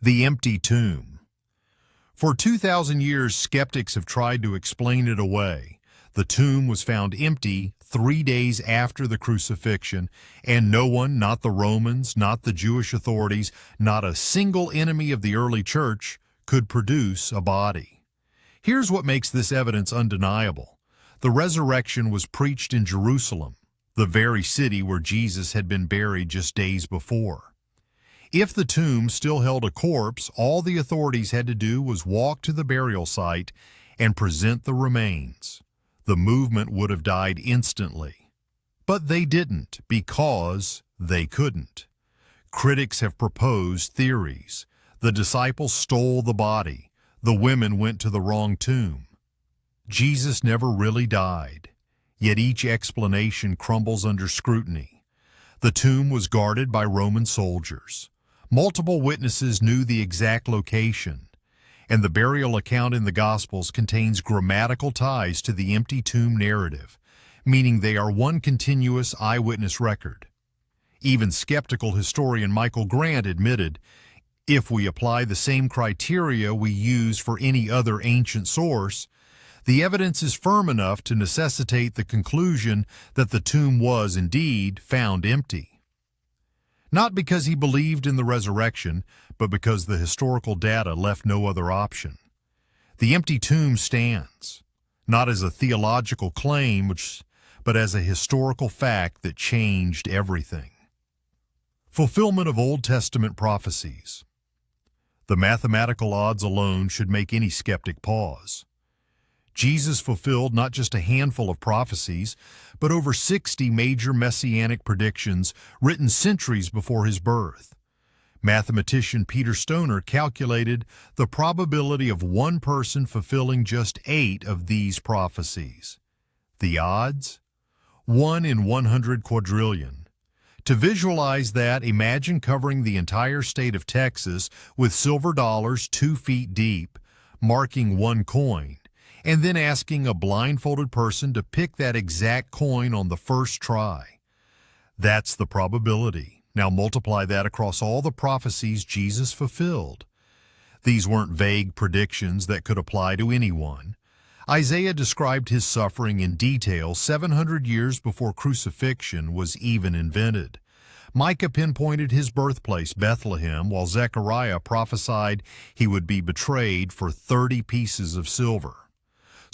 The empty tomb. For 2,000 years, skeptics have tried to explain it away. The tomb was found empty 3 days after the crucifixion, and no one, not the Romans, not the Jewish authorities, not a single enemy of the early church, could produce a body. Here's what makes this evidence undeniable. The resurrection was preached in Jerusalem, the very city where Jesus had been buried just days before. If the tomb still held a corpse, all the authorities had to do was walk to the burial site and present the remains. The movement would have died instantly. But they didn't, because they couldn't. Critics have proposed theories. The disciples stole the body. The women went to the wrong tomb. Jesus never really died, yet each explanation crumbles under scrutiny. The tomb was guarded by Roman soldiers. Multiple witnesses knew the exact location, and the burial account in the Gospels contains grammatical ties to the empty tomb narrative, meaning they are one continuous eyewitness record. Even skeptical historian Michael Grant admitted, if we apply the same criteria we use for any other ancient source, the evidence is firm enough to necessitate the conclusion that the tomb was indeed found empty. Not because he believed in the resurrection, but because the historical data left no other option. The empty tomb stands, not as a theological claim, but as a historical fact that changed everything. Fulfillment of Old Testament prophecies. The mathematical odds alone should make any skeptic pause. Jesus fulfilled not just a handful of prophecies, but over 60 major messianic predictions written centuries before his birth. Mathematician Peter Stoner calculated the probability of one person fulfilling just 8 of these prophecies. The odds? 1 in 100 quadrillion. To visualize that, imagine covering the entire state of Texas with silver dollars 2 feet deep, marking one coin, and then asking a blindfolded person to pick that exact coin on the first try. That's the probability. Now multiply that across all the prophecies Jesus fulfilled. These weren't vague predictions that could apply to anyone. Isaiah described his suffering in detail 700 years before crucifixion was even invented. Micah pinpointed his birthplace, Bethlehem, while Zechariah prophesied he would be betrayed for 30 pieces of silver.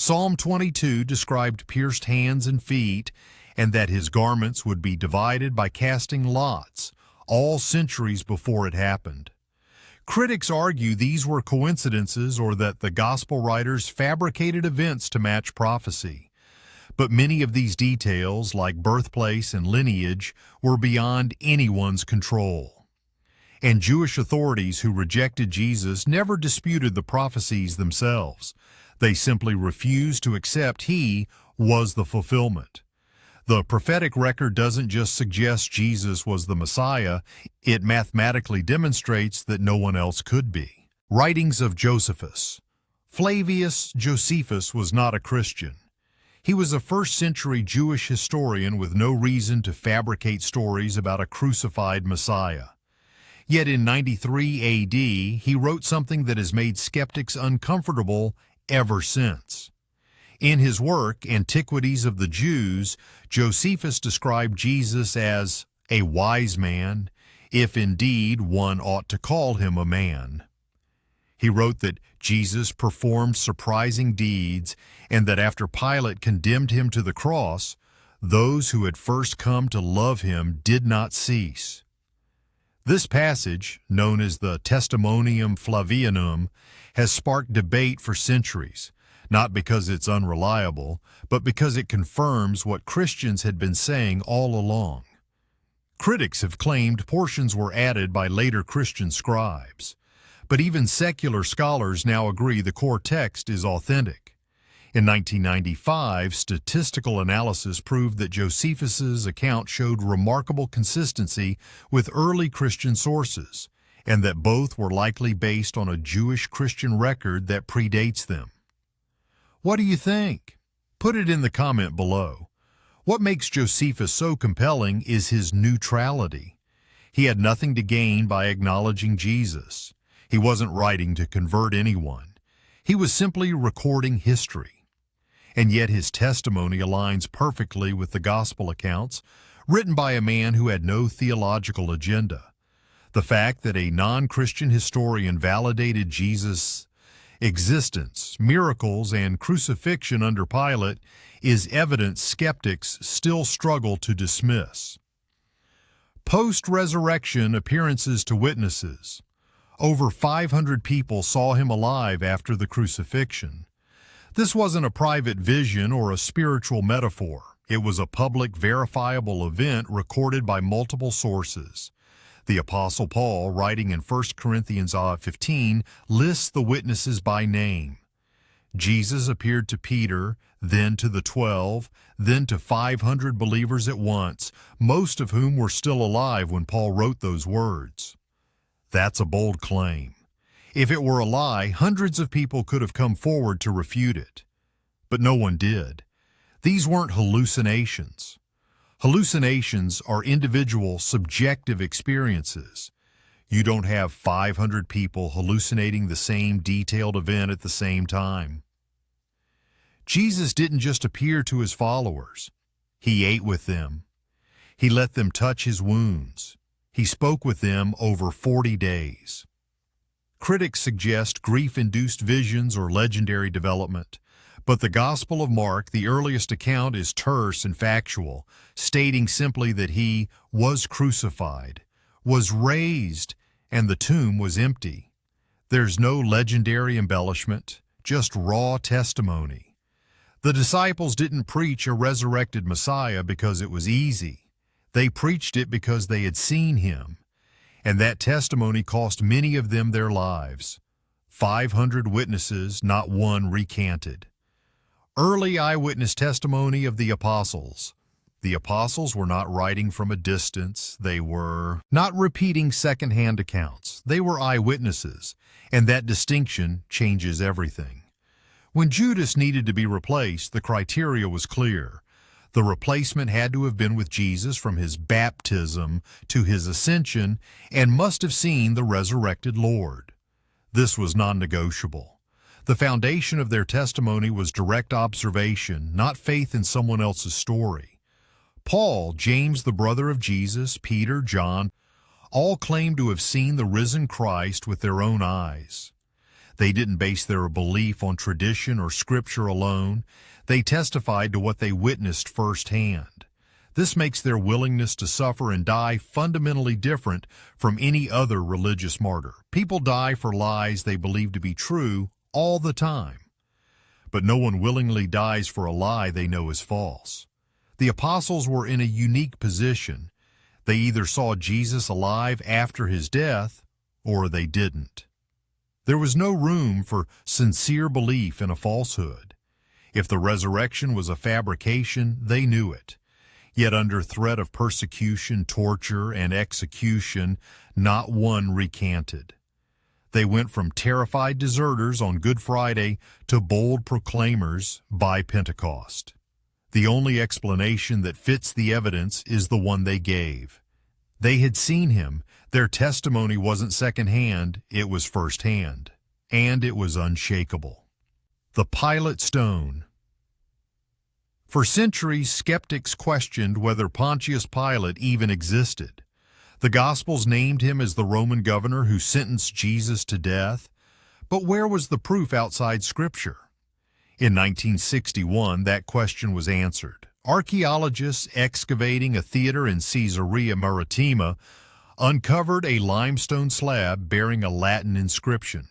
Psalm 22 described pierced hands and feet, and that his garments would be divided by casting lots, all centuries before it happened. Critics argue these were coincidences or that the gospel writers fabricated events to match prophecy. But many of these details, like birthplace and lineage, were beyond anyone's control. And Jewish authorities who rejected Jesus never disputed the prophecies themselves. They simply refused to accept he was the fulfillment. The prophetic record doesn't just suggest Jesus was the Messiah, it mathematically demonstrates that no one else could be. Writings of Josephus. Flavius Josephus was not a Christian. He was a first-century Jewish historian with no reason to fabricate stories about a crucified Messiah. Yet in 93 A.D., he wrote something that has made skeptics uncomfortable ever since. In his work, Antiquities of the Jews, Josephus described Jesus as a wise man, if indeed one ought to call him a man. He wrote that Jesus performed surprising deeds and that after Pilate condemned him to the cross, those who had first come to love him did not cease. This passage, known as the Testimonium Flavianum, has sparked debate for centuries, not because it's unreliable, but because it confirms what Christians had been saying all along. Critics have claimed portions were added by later Christian scribes, but even secular scholars now agree the core text is authentic. In 1995, statistical analysis proved that Josephus's account showed remarkable consistency with early Christian sources, and that both were likely based on a Jewish Christian record that predates them. What do you think? Put it in the comment below. What makes Josephus so compelling is his neutrality. He had nothing to gain by acknowledging Jesus. He wasn't writing to convert anyone. He was simply recording history. And yet his testimony aligns perfectly with the gospel accounts written by a man who had no theological agenda. The fact that a non-Christian historian validated Jesus' existence, miracles, and crucifixion under Pilate is evidence skeptics still struggle to dismiss. Post-resurrection appearances to witnesses. Over 500 people saw him alive after the crucifixion. This wasn't a private vision or a spiritual metaphor. It was a public, verifiable event recorded by multiple sources. The Apostle Paul, writing in 1 Corinthians 15, lists the witnesses by name. Jesus appeared to Peter, then to the 12, then to 500 believers at once, most of whom were still alive when Paul wrote those words. That's a bold claim. If it were a lie, hundreds of people could have come forward to refute it. But no one did. These weren't hallucinations. Hallucinations are individual, subjective experiences. You don't have 500 people hallucinating the same detailed event at the same time. Jesus didn't just appear to his followers. He ate with them. He let them touch his wounds. He spoke with them over 40 days. Critics suggest grief-induced visions or legendary development. But the Gospel of Mark, the earliest account, is terse and factual, stating simply that he was crucified, was raised, and the tomb was empty. There's no legendary embellishment, just raw testimony. The disciples didn't preach a resurrected Messiah because it was easy. They preached it because they had seen him, and that testimony cost many of them their lives. 500 witnesses, not one recanted. Early eyewitness testimony of the apostles. The apostles were not writing from a distance. They were not repeating second-hand accounts. They were eyewitnesses, and that distinction changes everything. When Judas needed to be replaced, the criteria was clear. The replacement had to have been with Jesus from his baptism to his ascension and must have seen the resurrected Lord. This was non-negotiable. The foundation of their testimony was direct observation, not faith in someone else's story. Paul, James, the brother of Jesus, Peter, John, all claimed to have seen the risen Christ with their own eyes. They didn't base their belief on tradition or scripture alone. They testified to what they witnessed firsthand. This makes their willingness to suffer and die fundamentally different from any other religious martyr. People die for lies they believe to be true all the time. But no one willingly dies for a lie they know is false. The apostles were in a unique position. They either saw Jesus alive after his death, or they didn't. There was no room for sincere belief in a falsehood. If the resurrection was a fabrication, they knew it. Yet under threat of persecution, torture, and execution, not one recanted. They went from terrified deserters on Good Friday to bold proclaimers by Pentecost. The only explanation that fits the evidence is the one they gave. They had seen him. Their testimony wasn't secondhand, it was firsthand. And it was unshakable. The Pilate Stone. For centuries, skeptics questioned whether Pontius Pilate even existed. The Gospels named him as the Roman governor who sentenced Jesus to death. But where was the proof outside Scripture? In 1961, that question was answered. Archaeologists excavating a theater in Caesarea Maritima uncovered a limestone slab bearing a Latin inscription.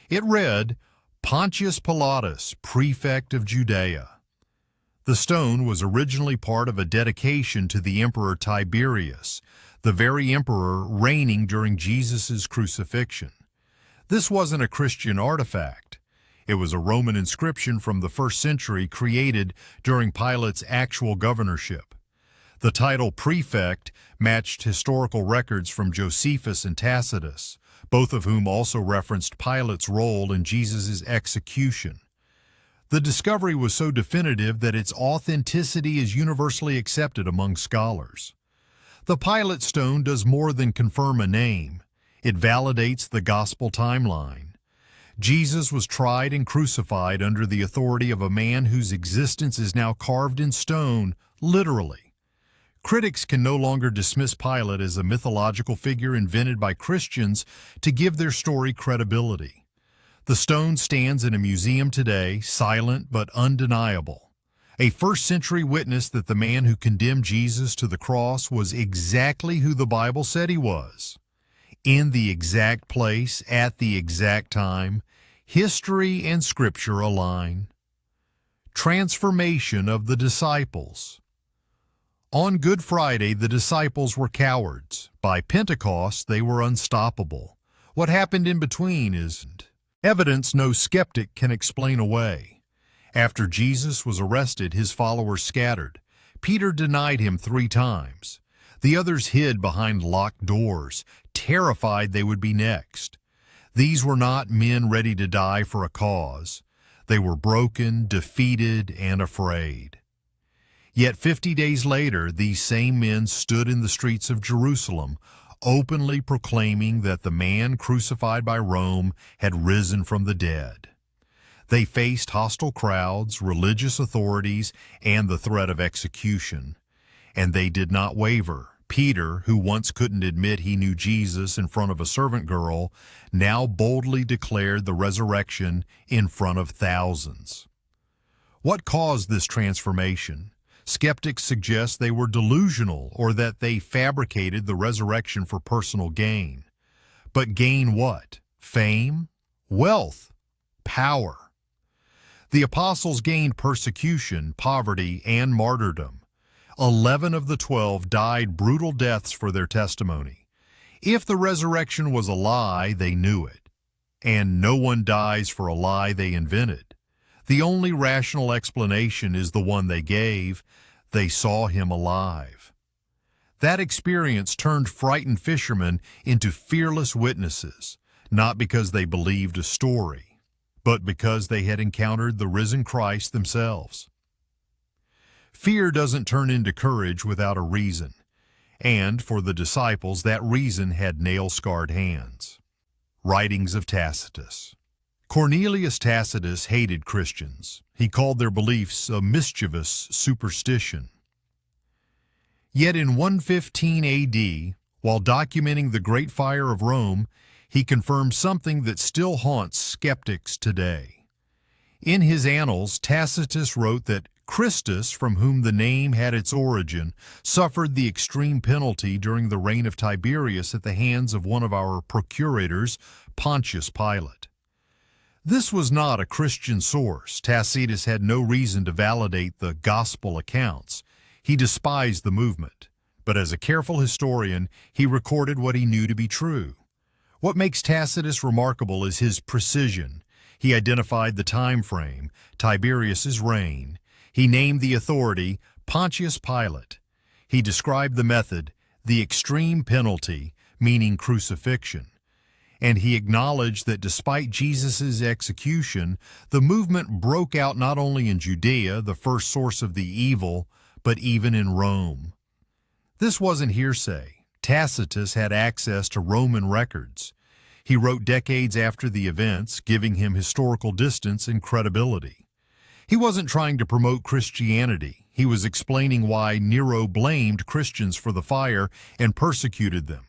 It read, Pontius Pilatus, prefect of Judea. The stone was originally part of a dedication to the Emperor Tiberius, the very emperor reigning during Jesus' crucifixion. This wasn't a Christian artifact. It was a Roman inscription from the 1st century created during Pilate's actual governorship. The title prefect matched historical records from Josephus and Tacitus, both of whom also referenced Pilate's role in Jesus' execution. The discovery was so definitive that its authenticity is universally accepted among scholars. The Pilate stone does more than confirm a name. It validates the gospel timeline. Jesus was tried and crucified under the authority of a man whose existence is now carved in stone, literally. Critics can no longer dismiss Pilate as a mythological figure invented by Christians to give their story credibility. The stone stands in a museum today, silent but undeniable. A first-century witness that the man who condemned Jesus to the cross was exactly who the Bible said he was. In the exact place, at the exact time, history and Scripture align. Transformation of the disciples. On Good Friday, the disciples were cowards. By Pentecost, they were unstoppable. What happened in between isn't evidence no skeptic can explain away. After Jesus was arrested, his followers scattered. Peter denied him 3 times. The others hid behind locked doors, terrified they would be next. These were not men ready to die for a cause. They were broken, defeated, and afraid. Yet 50 days later, these same men stood in the streets of Jerusalem, openly proclaiming that the man crucified by Rome had risen from the dead. They faced hostile crowds, religious authorities, and the threat of execution. And they did not waver. Peter, who once couldn't admit he knew Jesus in front of a servant girl, now boldly declared the resurrection in front of thousands. What caused this transformation? Skeptics suggest they were delusional or that they fabricated the resurrection for personal gain. But gain what? Fame? Wealth? Power? The apostles gained persecution, poverty, and martyrdom. 11 of the 12 died brutal deaths for their testimony. If the resurrection was a lie, they knew it. And no one dies for a lie they invented. The only rational explanation is the one they gave. They saw him alive. That experience turned frightened fishermen into fearless witnesses, not because they believed a story, but because they had encountered the risen Christ themselves. Fear doesn't turn into courage without a reason, and for the disciples, that reason had nail-scarred hands. Writings of Tacitus. Cornelius Tacitus hated Christians. He called their beliefs a mischievous superstition. Yet in 115 A.D., while documenting the Great Fire of Rome, he confirmed something that still haunts skeptics today. In his Annals, Tacitus wrote that Christus, from whom the name had its origin, suffered the extreme penalty during the reign of Tiberius at the hands of one of our procurators, Pontius Pilate. This was not a Christian source. Tacitus had no reason to validate the gospel accounts. He despised the movement, but as a careful historian, he recorded what he knew to be true. What makes Tacitus remarkable is his precision. He identified the time frame, Tiberius's reign. He named the authority, Pontius Pilate. He described the method, the extreme penalty, meaning crucifixion. And he acknowledged that despite Jesus' execution, the movement broke out not only in Judea, the first source of the evil, but even in Rome. This wasn't hearsay. Tacitus had access to Roman records. He wrote decades after the events, giving him historical distance and credibility. He wasn't trying to promote Christianity. He was explaining why Nero blamed Christians for the fire and persecuted them.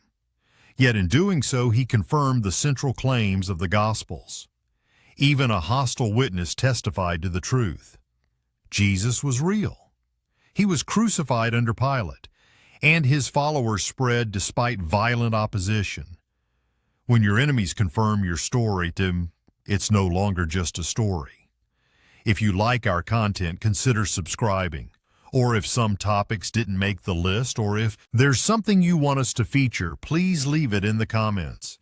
Yet in doing so, he confirmed the central claims of the Gospels. Even a hostile witness testified to the truth. Jesus was real. He was crucified under Pilate, and his followers spread despite violent opposition. When your enemies confirm your story, Tim, it's no longer just a story. If you like our content, consider subscribing. Or if some topics didn't make the list, or if there's something you want us to feature, please leave it in the comments.